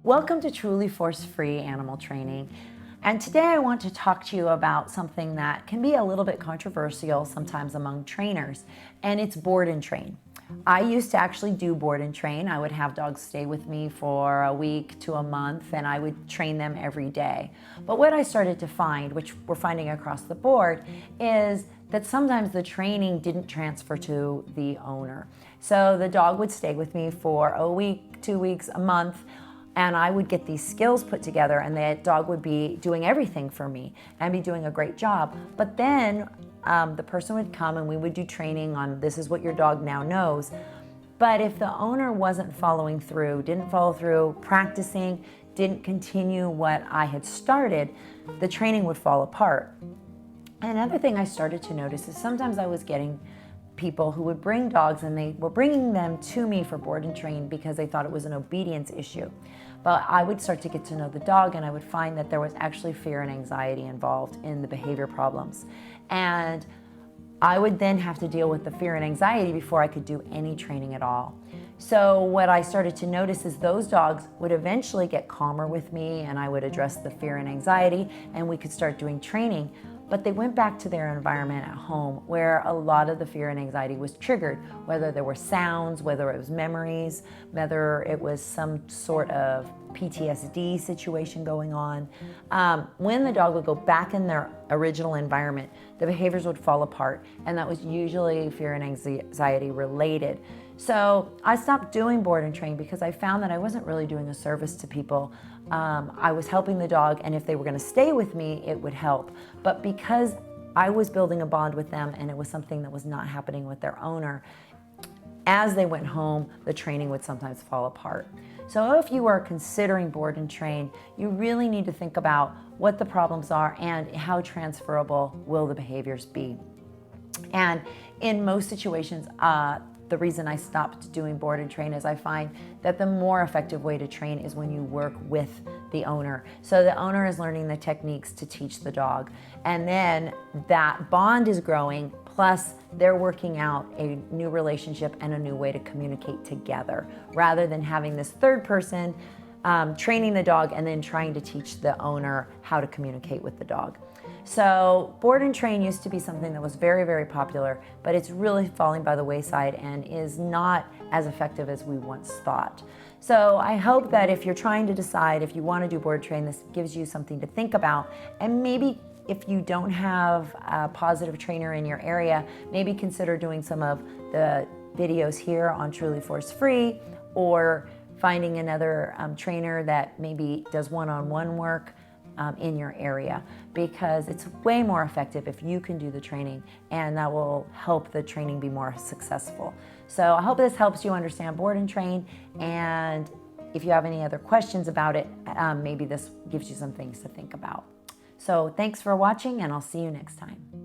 Welcome to Truly Force-Free Animal Training. And today I want to talk to you about something that can be a little bit controversial sometimes among trainers, and it's board and train. I used to actually do board and train. I would have dogs stay with me for a week to a month, and I would train them every day. But what I started to find, which we're finding across the board, is that sometimes the training didn't transfer to the owner. So the dog would stay with me for a week, 2 weeks, a month, and I would get these skills put together, and that dog would be doing everything for me and be doing a great job. But then the person would come and we would do training on this is what your dog now knows. But if the owner wasn't following through, didn't follow through, practicing, didn't continue what I had started, the training would fall apart. Another thing I started to notice is sometimes I was getting people who would bring dogs and they were bringing them to me for board and train because they thought it was an obedience issue. But I would start to get to know the dog and I would find that there was actually fear and anxiety involved in the behavior problems. And I would then have to deal with the fear and anxiety before I could do any training at all. So what I started to notice is those dogs would eventually get calmer with me and I would address the fear and anxiety and we could start doing training. But they went back to their environment at home where a lot of the fear and anxiety was triggered, whether there were sounds, whether it was memories, whether it was some sort of PTSD situation going on. When the dog would go back in their original environment, the behaviors would fall apart, and that was usually fear and anxiety related. So I stopped doing board and train because I found that I wasn't really doing a service to people. I was helping the dog, and if they were going to stay with me, it would help. But because I was building a bond with them and it was something that was not happening with their owner, as they went home, the training would sometimes fall apart. So if you are considering board and train, you really need to think about what the problems are and how transferable will the behaviors be. And in most situations, the reason I stopped doing board and train is I find that the more effective way to train is when you work with the owner. So the owner is learning the techniques to teach the dog. And then that bond is growing, plus they're working out a new relationship and a new way to communicate together, rather than having this third person training the dog and then trying to teach the owner how to communicate with the dog. So board and train used to be something that was very, very popular, but it's really falling by the wayside and is not as effective as we once thought. So I hope that if you're trying to decide if you want to do board train, this gives you something to think about. And maybe if you don't have a positive trainer in your area, maybe consider doing some of the videos here on Truly Force Free, or finding another trainer that maybe does one-on-one work in your area, because it's way more effective if you can do the training, and that will help the training be more successful. So I hope this helps you understand board and train, and if you have any other questions about it, maybe this gives you some things to think about. So thanks for watching, and I'll see you next time.